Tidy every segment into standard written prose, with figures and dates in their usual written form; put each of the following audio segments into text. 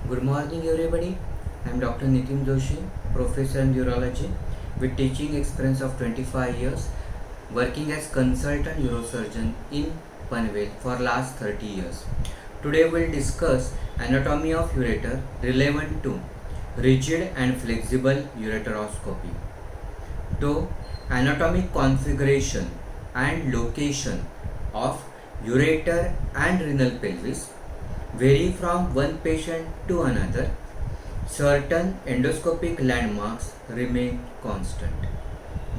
Good morning, everybody. I am Dr. Nitin Joshi, Professor in Urology, with teaching experience of 25 years, working as consultant neurosurgeon in Panvel for last 30 years. Today we will discuss anatomy of ureter relevant to rigid and flexible ureteroscopy. Though anatomic configuration and location of ureter and renal pelvis vary from one patient to another, certain endoscopic landmarks remain constant.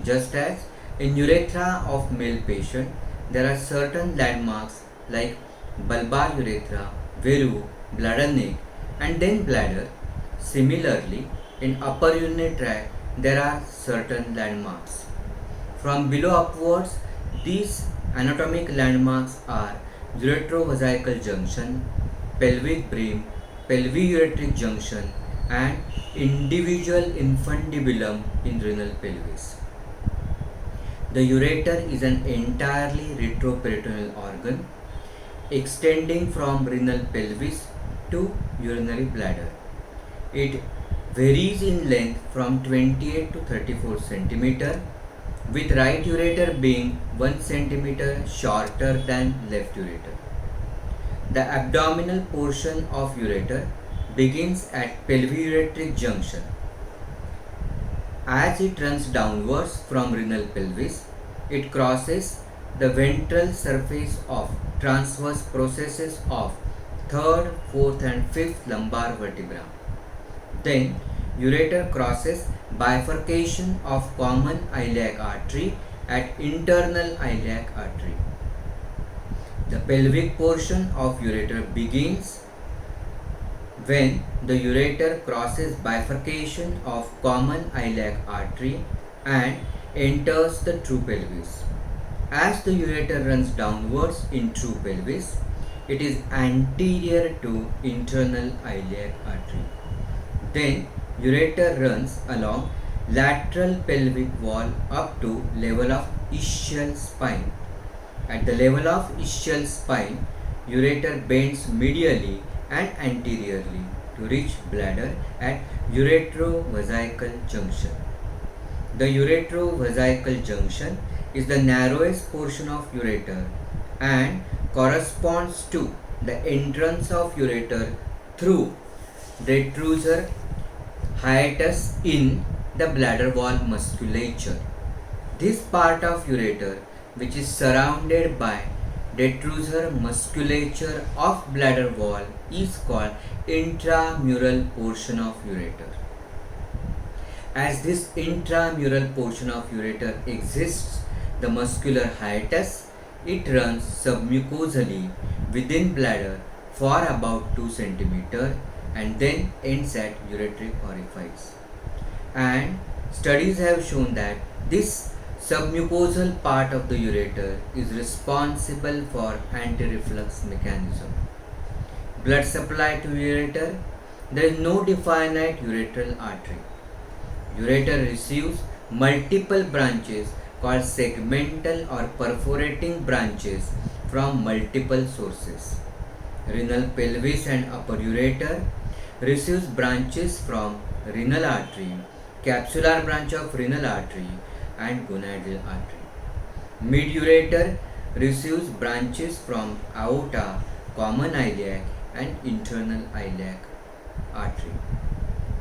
Just as in urethra of male patient, there are certain landmarks like bulbar urethra, viru, bladder neck, and then bladder. Similarly, in upper urinary tract, there are certain landmarks. From below upwards, these anatomic landmarks are uretrovesical junction, pelvic brim, pelviureteric junction, and individual infundibulum in renal pelvis. The ureter is an entirely retroperitoneal organ extending from renal pelvis to urinary bladder. It varies in length from 28 to 34 cm, with right ureter being 1 cm shorter than left ureter. The abdominal portion of ureter begins at pelviureteric junction. As it runs downwards from renal pelvis, it crosses the ventral surface of transverse processes of 3rd, 4th and 5th lumbar vertebra. Then ureter crosses bifurcation of common iliac artery at internal iliac artery. The pelvic portion of ureter begins when the ureter crosses bifurcation of common iliac artery and enters the true pelvis. As the ureter runs downwards in true pelvis, it is anterior to internal iliac artery. Then ureter runs along lateral pelvic wall up to level of ischial spine. At the level of ischial spine, ureter bends medially and anteriorly to reach bladder at uretrovesical junction. The uretrovesical junction is the narrowest portion of ureter and corresponds to the entrance of ureter through detrusor hiatus in the bladder wall musculature. This part of ureter, which is surrounded by detrusor musculature of bladder wall, is called intramural portion of ureter. As this intramural portion of ureter exists, the muscular hiatus, it runs submucosally within bladder for about 2 cm and then ends at ureteric orifice. And studies have shown that this submucosal part of the ureter is responsible for anti-reflux mechanism. Blood supply to ureter. There is no definite ureteral artery. Ureter receives multiple branches called segmental or perforating branches from multiple sources. Renal pelvis and upper ureter receives branches from renal artery, capsular branch of renal artery and gonadal artery. Mid-ureter receives branches from aorta, common iliac and internal iliac artery.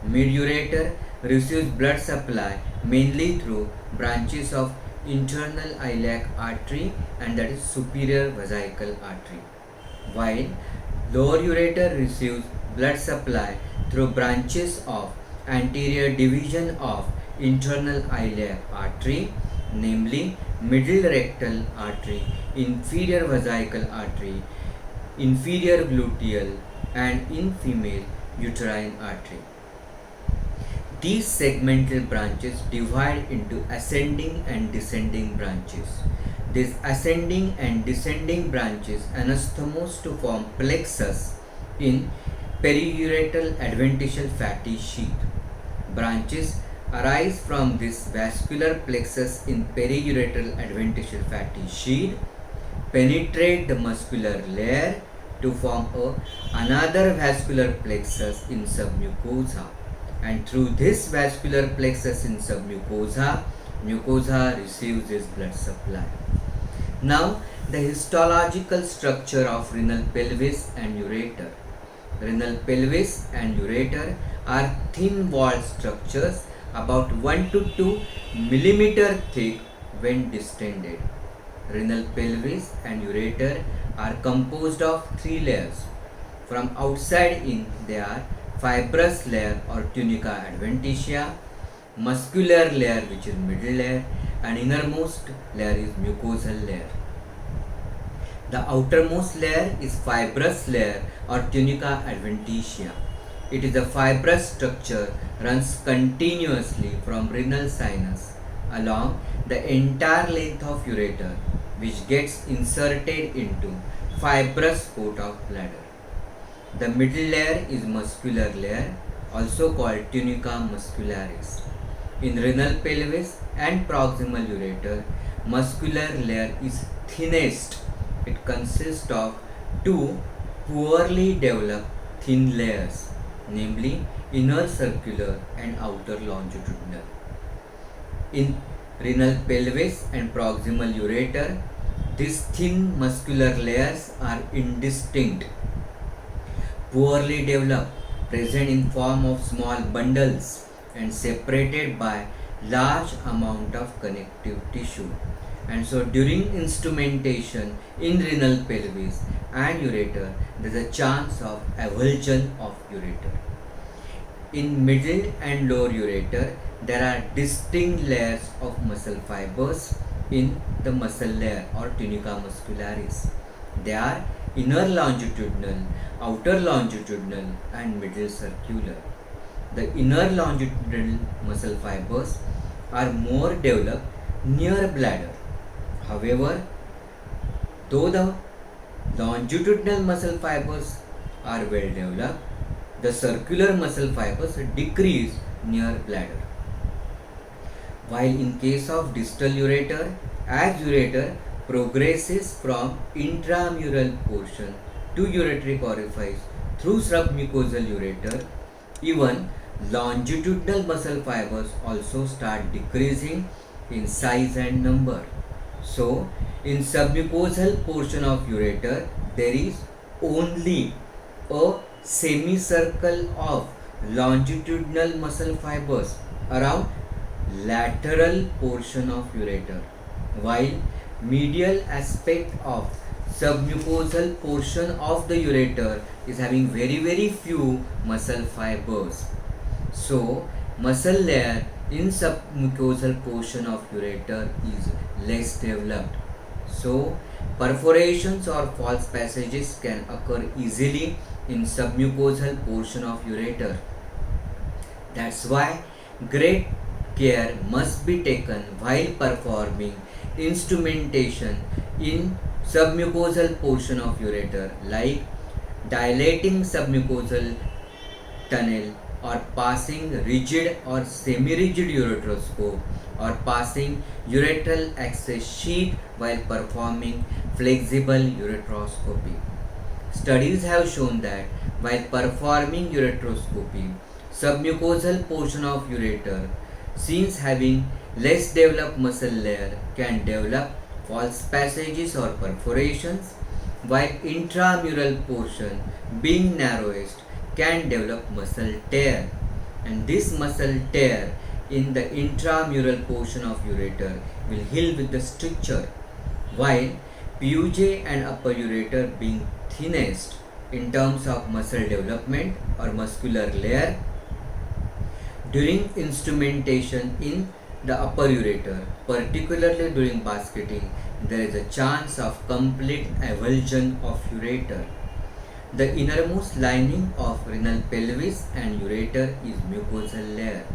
Mid-ureter receives blood supply mainly through branches of internal iliac artery and that is superior vesical artery, while lower ureter receives blood supply through branches of anterior division of internal iliac artery, namely middle rectal artery, inferior vesical artery, inferior gluteal and in female uterine artery. These segmental branches divide into ascending and descending branches. These ascending and descending branches anastomose to form plexus in periureteral adventitial fatty sheath. Branches arise from this vascular plexus in periureteral adventitial fatty sheath, penetrate the muscular layer to form another vascular plexus in submucosa, and through this vascular plexus in submucosa, mucosa receives its blood supply. Now, the histological structure of renal pelvis and ureter. Renal pelvis and ureter are thin-walled structures about 1 to 2 millimeter thick when distended. Renal pelvis and ureter are composed of 3 layers. From outside in, they are fibrous layer or tunica adventitia, muscular layer which is middle layer, and innermost layer is mucosal layer. The outermost layer is fibrous layer or tunica adventitia. It is a fibrous structure runs continuously from renal sinus along the entire length of ureter, which gets inserted into fibrous coat of bladder. The middle layer is muscular layer, also called tunica muscularis. In renal pelvis and proximal ureter, muscular layer is thinnest. It consists of 2 poorly developed thin layers, namely inner circular and outer longitudinal. In renal pelvis and proximal ureter, these thin muscular layers are indistinct, poorly developed, present in form of small bundles and separated by large amount of connective tissue. And so during instrumentation in renal pelvis and ureter, there is a chance of avulsion of ureter. In middle and lower ureter, there are distinct layers of muscle fibers in the muscle layer or tunica muscularis. They are inner longitudinal, outer longitudinal, and middle circular. The inner longitudinal muscle fibers are more developed near bladder. However, though the longitudinal muscle fibers are well developed, the circular muscle fibers decrease near bladder. While in case of distal ureter, as ureter progresses from intramural portion to ureteric orifice through submucosal ureter, even longitudinal muscle fibers also start decreasing in size and number. So, in submucosal portion of ureter, there is only a semicircle of longitudinal muscle fibers around lateral portion of ureter, while medial aspect of submucosal portion of the ureter is having very few muscle fibers. So, muscle layer in submucosal portion of ureter is less developed. So, perforations or false passages can occur easily in submucosal portion of ureter. That's why great care must be taken while performing instrumentation in submucosal portion of ureter, like dilating submucosal tunnel or passing rigid or semi-rigid ureteroscope or passing ureteral access sheath while performing flexible ureteroscopy. Studies have shown that while performing ureteroscopy, submucosal portion of ureter, since having less developed muscle layer, can develop false passages or perforations, while intramural portion, being narrowest, can develop muscle tear, and this muscle tear in the intramural portion of ureter will heal with the stricture, while PUJ and upper ureter being thinnest in terms of muscle development or muscular layer, during instrumentation in the upper ureter, particularly during basketing, there is a chance of complete avulsion of ureter. The innermost lining of renal pelvis and ureter is mucosal layer.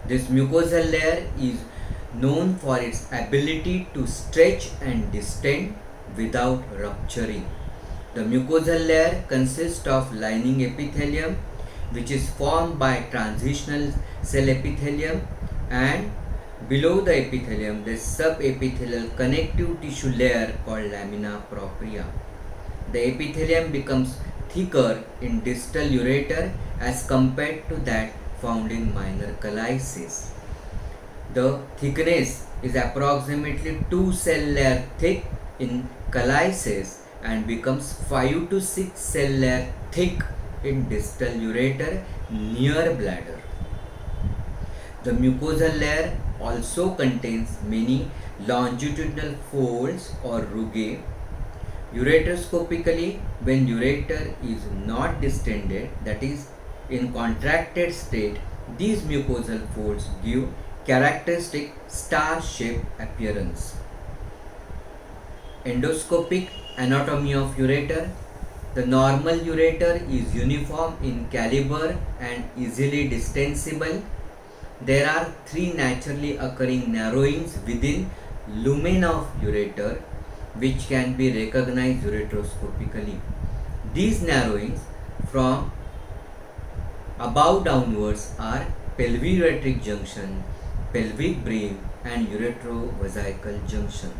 This mucosal layer is known for its ability to stretch and distend without rupturing. The mucosal layer consists of lining epithelium, which is formed by transitional cell epithelium, and below the epithelium there is subepithelial connective tissue layer called lamina propria. the epithelium becomes thicker in distal ureter as compared to that found in minor callices. The thickness is approximately 2 cell layer thick in callices and becomes 5 to 6 cell layer thick in distal ureter near bladder. The mucosal layer also contains many longitudinal folds or rugae. Ureteroscopically, when ureter is not distended, that is in contracted state, these mucosal folds give characteristic star-shaped appearance. Endoscopic anatomy of ureter. The normal ureter is uniform in caliber and easily distensible. There are 3 naturally occurring narrowings within lumen of ureter which can be recognized ureteroscopically. These narrowings from above downwards are pelviureteric junction, pelvic breve and uretrovesical junction.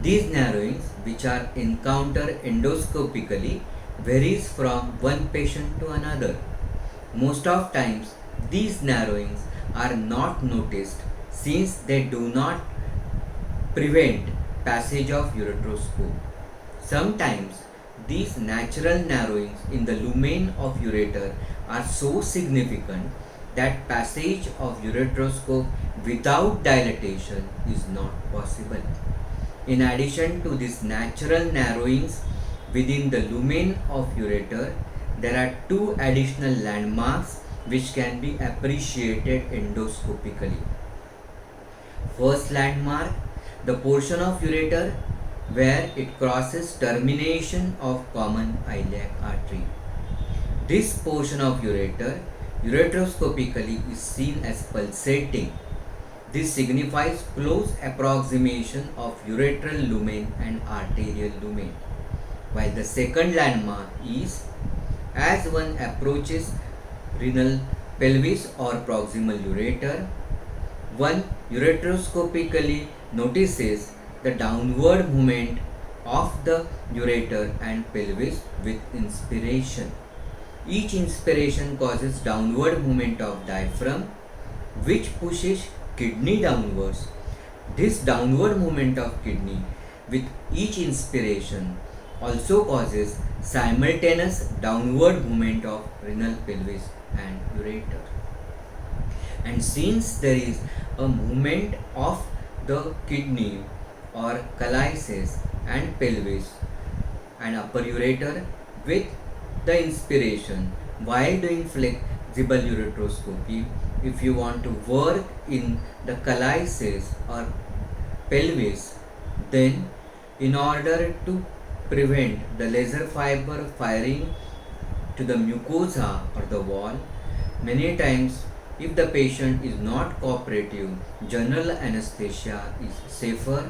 These narrowings, which are encountered endoscopically, varies from one patient to another. Most of times, these narrowings are not noticed since they do not prevent passage of ureteroscope. Sometimes, these natural narrowings in the lumen of ureter are so significant that passage of ureteroscope without dilatation is not possible. In addition to these natural narrowings within the lumen of ureter, there are 2 additional landmarks which can be appreciated endoscopically. First landmark, the portion of ureter where it crosses termination of common iliac artery. This portion of ureter ureteroscopically is seen as pulsating. This signifies close approximation of ureteral lumen and arterial lumen. While the second landmark is, as one approaches renal pelvis or proximal ureter, one ureteroscopically notices the downward movement of the ureter and pelvis with inspiration. Each inspiration causes downward movement of diaphragm, which pushes kidney downwards. This downward movement of kidney with each inspiration also causes simultaneous downward movement of renal pelvis and ureter. And since there is a movement of the kidney or callices and pelvis and upper ureter with the inspiration while doing flexible ureteroscopy, if you want to work in the callices or pelvis, then in order to prevent the laser fiber firing to the mucosa or the wall, many times if the patient is not cooperative, general anesthesia is safer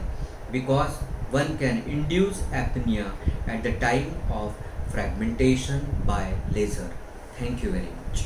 because one can induce apnea at the time of fragmentation by laser. Thank you very much.